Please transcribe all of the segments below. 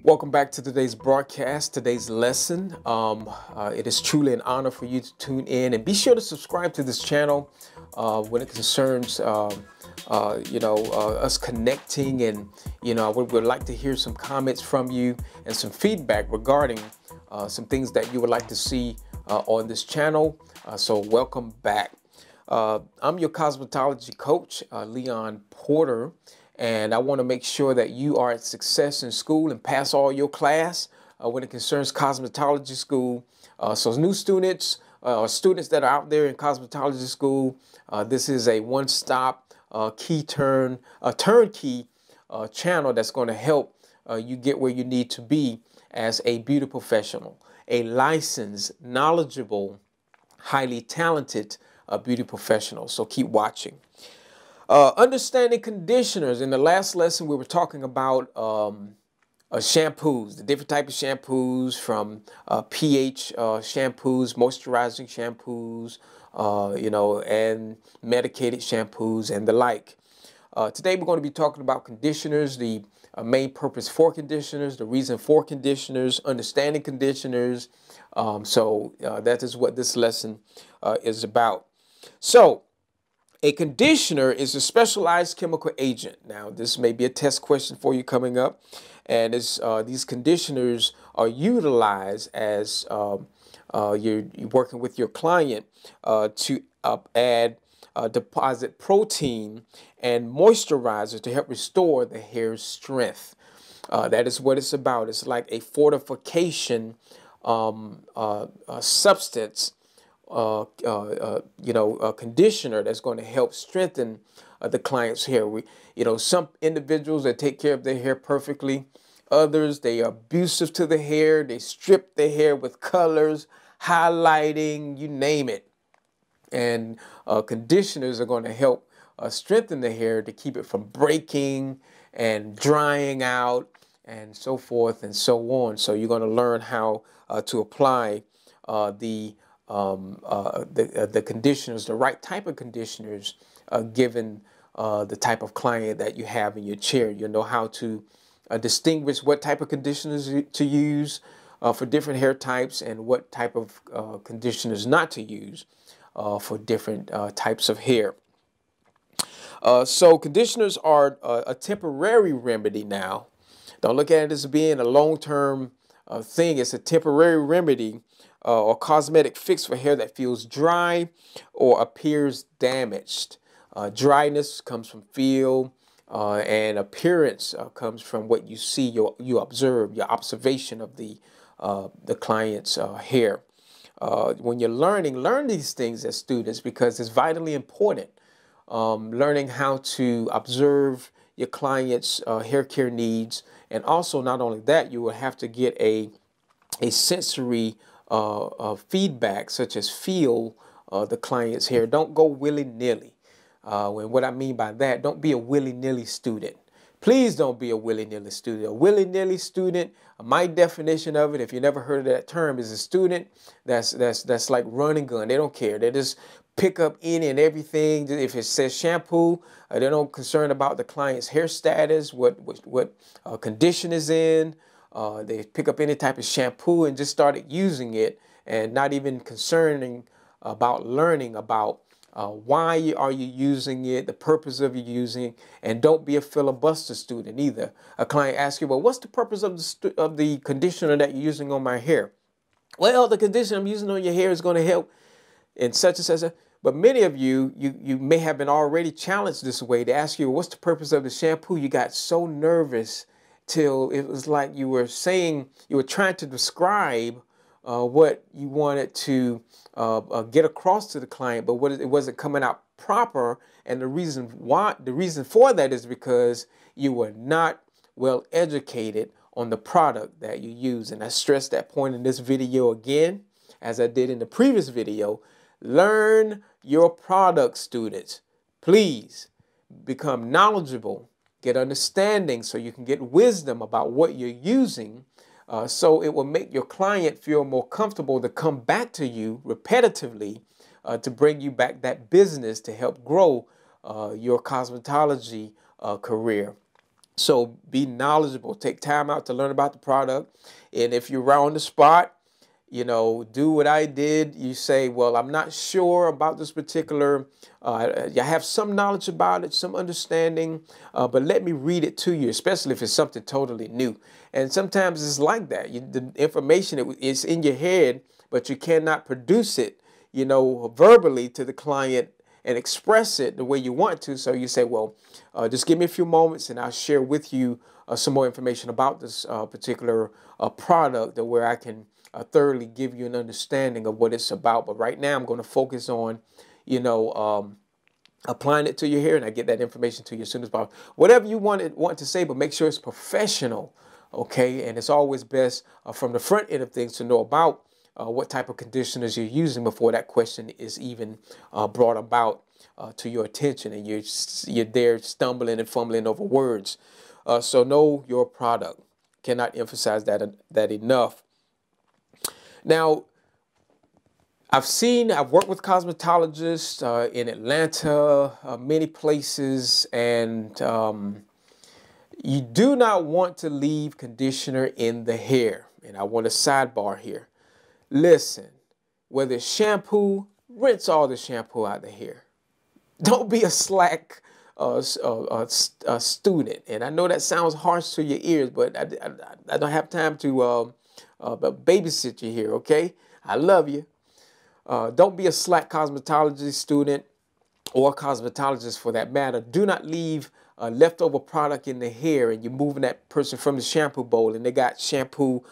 Welcome back to today's broadcast, today's lesson. It is truly an honor for you to tune in, and be sure to subscribe to this channel when it concerns, us connecting, and I would like to hear some comments from you and some feedback regarding some things that you would like to see on this channel. So welcome back. I'm your cosmetology coach, Leon Porter. And I want to make sure that you are at success in school and pass all your class when it concerns cosmetology school. So new students or students that are out there in cosmetology school, this is a one-stop turnkey channel that's going to help you get where you need to be as a beauty professional, a licensed, knowledgeable, highly talented beauty professional. So keep watching. Understanding conditioners. In the last lesson, we were talking about shampoos, the different type of shampoos, from pH shampoos, moisturizing shampoos, and medicated shampoos and the like. Today, we're going to be talking about conditioners, the main purpose for conditioners, the reason for conditioners, understanding conditioners. That is what this lesson is about. So, a conditioner is a specialized chemical agent. Now, this may be a test question for you coming up, and these conditioners are utilized as you're working with your client to add deposit protein and moisturizer to help restore the hair's strength. That is what it's about. It's like a fortification substance. A conditioner that's going to help strengthen the client's hair. Some individuals that take care of their hair perfectly, others they are abusive to the hair. They strip their hair with colors, highlighting, you name it. And conditioners are going to help strengthen the hair to keep it from breaking and drying out and so forth and so on. So you're going to learn how to apply the conditioners, the right type of conditioners, given the type of client that you have in your chair. You know how to distinguish what type of conditioners to use for different hair types, and what type of conditioners not to use for different types of hair. So conditioners are a temporary remedy now. Don't look at it as being a long-term thing. It's a temporary remedy or cosmetic fix for hair that feels dry or appears damaged. Dryness comes from feel, and appearance comes from what you see, you observe, your observation of the client's hair. When you're learn these things as students, because it's vitally important. Learning how to observe your client's hair care needs, and also not only that, you will have to get a sensory feedback, such as feel the client's hair. Don't go willy-nilly. And what I mean by that, don't be a willy-nilly student. Please don't be a willy-nilly student. A willy-nilly student, my definition of it, if you never heard of that term, is a student that's like run and gun. They don't care. They just pick up any and everything. If it says shampoo, they're not concerned about the client's hair status, what condition is in. They pick up any type of shampoo and just started using it, and not even concerning about learning about why are you using it, the purpose of you using it. And don't be a filibuster student either. A client asks you, well, what's the purpose of the conditioner that you're using on my hair? Well, the conditioner I'm using on your hair is going to help in such and such. But many of you may have been already challenged this way. They ask you, what's the purpose of the shampoo? You got so nervous till it was like you were trying to describe what you wanted to get across to the client, but it wasn't coming out proper. And the reason for that is because you were not well educated on the product that you use. And I stressed that point in this video again, as I did in the previous video. Learn your product, students. Please become knowledgeable. Get understanding so you can get wisdom about what you're using, so it will make your client feel more comfortable to come back to you repetitively to bring you back that business to help grow your cosmetology career. So be knowledgeable. Take time out to learn about the product. And if you're on the spot, do what I did. You say, well, I'm not sure about this particular, I have some knowledge about it, some understanding, but let me read it to you, especially if it's something totally new. And sometimes it's like that. The information is in your head, but you cannot produce it, verbally to the client and express it the way you want to. So you say, well, just give me a few moments and I'll share with you some more information about this particular product, where I can thoroughly give you an understanding of what it's about. But right now I'm going to focus on, applying it to your hair, and I get that information to you as soon as possible. Whatever you want to say, but make sure it's professional, okay? And it's always best from the front end of things to know about what type of conditioners you're using before that question is even brought about to your attention, and you're there stumbling and fumbling over words. So know your product. Cannot emphasize that enough. Now, I've worked with cosmetologists in Atlanta, many places, and you do not want to leave conditioner in the hair. And I want a sidebar here. Listen, whether it's shampoo, rinse all the shampoo out of the hair. Don't be a slack student. And I know that sounds harsh to your ears, but I don't have time to babysit you here, okay? I love you. Don't be a slack cosmetology student, or cosmetologist for that matter. Do not leave leftover product in the hair and you're moving that person from the shampoo bowl and they got shampoo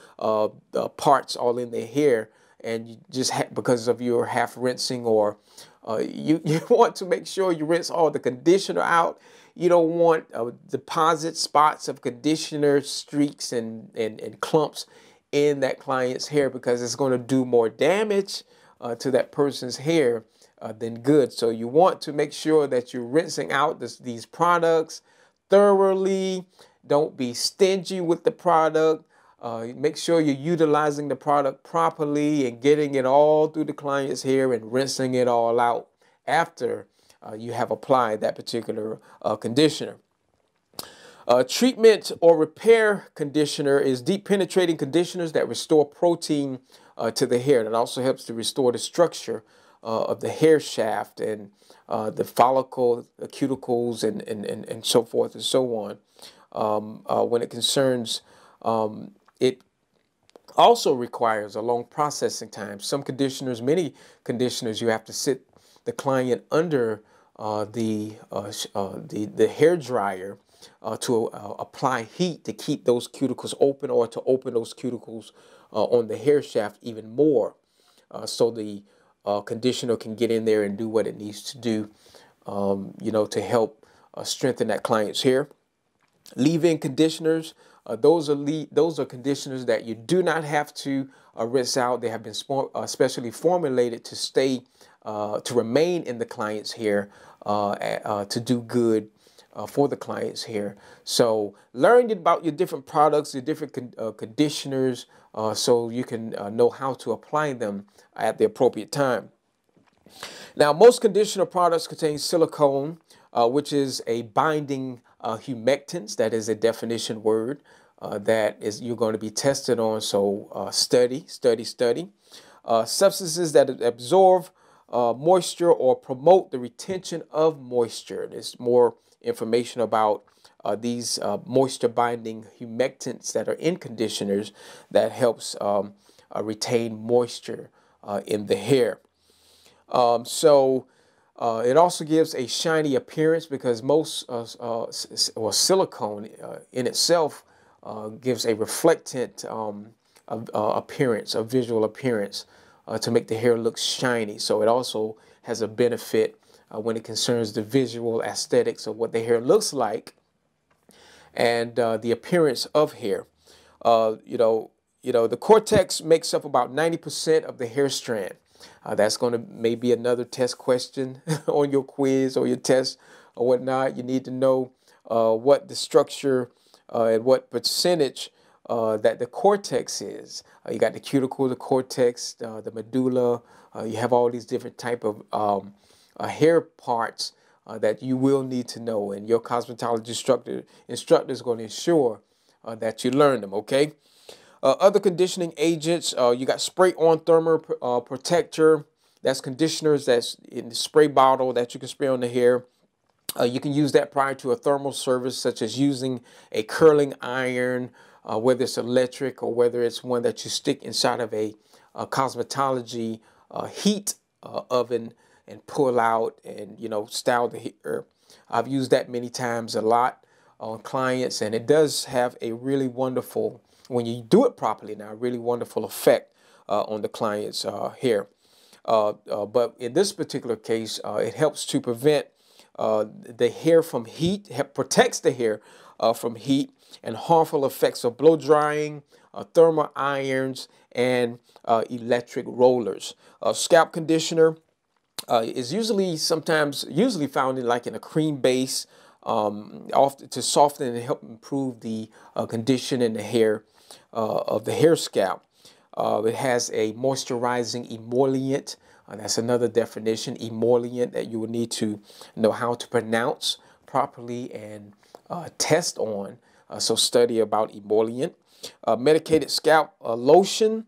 parts all in their hair, and you just because of your half rinsing, or you want to make sure you rinse all the conditioner out. You don't want deposit spots of conditioner, streaks and clumps in that client's hair, because it's going to do more damage to that person's hair than good. So you want to make sure that you're rinsing out these products thoroughly. Don't be stingy with the product. Make sure you're utilizing the product properly and getting it all through the client's hair and rinsing it all out after you have applied that particular conditioner. Treatment or repair conditioner is deep penetrating conditioners that restore protein to the hair. That also helps to restore the structure of the hair shaft and the follicle, the cuticles, and so forth and so on. When it concerns, it also requires a long processing time. Some conditioners, many conditioners, you have to sit the client under the hair dryer to apply heat to keep those cuticles open, or to open those cuticles on the hair shaft even more, so the conditioner can get in there and do what it needs to do, to help strengthen that client's hair. Leave-in conditioners, those are conditioners that you do not have to rinse out. They have been specially formulated to stay, to remain in the client's hair, to do good for the client's hair. So learn about your different products, your different conditioners, so you can know how to apply them at the appropriate time. Now, most conditioner products contain silicone, which is a binding humectant. That is a definition word that you're going to be tested on. So study. Substances that absorb moisture or promote the retention of moisture. There's more information about these moisture binding humectants that are in conditioners that helps retain moisture in the hair. It also gives a shiny appearance, because most silicone in itself gives a reflectant appearance, a visual appearance, to make the hair look shiny. So it also has a benefit when it concerns the visual aesthetics of what the hair looks like and the appearance of hair. The cortex makes up about 90% of the hair strand. That's going to maybe another test question on your quiz or your test or whatnot. You need to know what the structure and what percentage that the cortex is. You got the cuticle, the cortex, the medulla. You have all these different type of hair parts that you will need to know, and your cosmetology instructor is going to ensure that you learn them, okay? Other conditioning agents, you got Sprayon thermal protector. That's conditioners that's in the spray bottle that you can spray on the hair. You can use that prior to a thermal service, such as using a curling iron, whether it's electric or whether it's one that you stick inside of a cosmetology heat oven and pull out and, you know, style the hair. I've used that many times, a lot on clients, and it does have a really wonderful, when you do it properly now, a really wonderful effect on the client's hair. But in this particular case, it helps to prevent the hair from heat, protects the hair from heat and harmful effects of blow drying, thermal irons, and electric rollers. Scalp conditioner is usually found in like in a cream base, to soften and help improve the condition in the hair of the hair scalp. It has a moisturizing emollient. That's another definition, emollient, that you will need to know how to pronounce properly and test on. So study about emollient. Medicated scalp lotion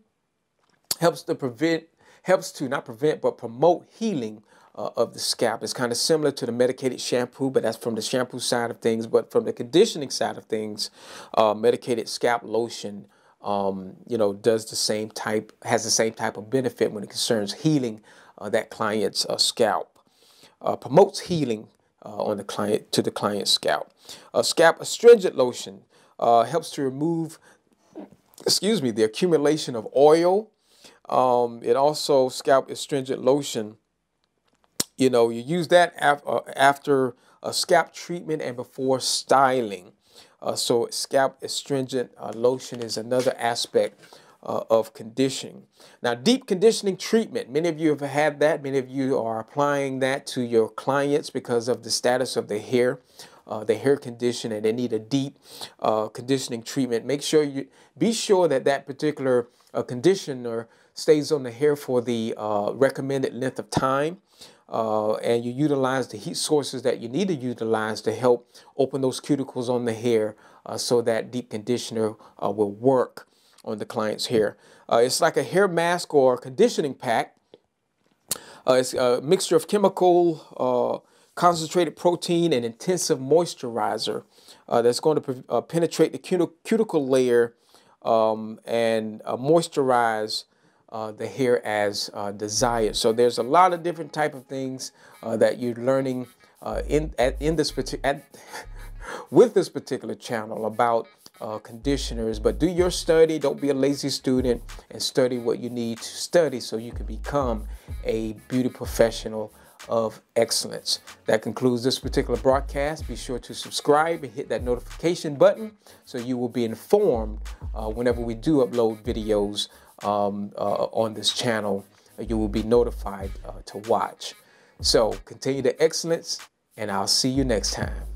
helps to not prevent, but promote healing of the scalp. It's kind of similar to the medicated shampoo, but that's from the shampoo side of things. But from the conditioning side of things, medicated scalp lotion, you know, has the same type of benefit when it concerns healing that client's scalp. Promotes healing to the client's scalp. Scalp astringent lotion helps to remove, the accumulation of oil. It also, scalp astringent lotion, you know, you use that after a scalp treatment and before styling. So scalp astringent lotion is another aspect of conditioning. Now, deep conditioning treatment. Many of you have had that. Many of you are applying that to your clients because of the status of the hair condition, and they need a deep conditioning treatment. Be sure that particular conditioner stays on the hair for the recommended length of time. And you utilize the heat sources that you need to utilize to help open those cuticles on the hair so that deep conditioner will work on the client's hair. It's like a hair mask or conditioning pack. It's a mixture of chemical, concentrated protein, and intensive moisturizer that's going to penetrate the cuticle layer and moisturize the hair as desired. So there's a lot of different type of things that you're learning with this particular channel about conditioners. But do your study. Don't be a lazy student, and study what you need to study so you can become a beauty professional of excellence. That concludes this particular broadcast. Be sure to subscribe and hit that notification button so you will be informed whenever we do upload videos on this channel. You will be notified to watch. So continue the excellence, and I'll see you next time.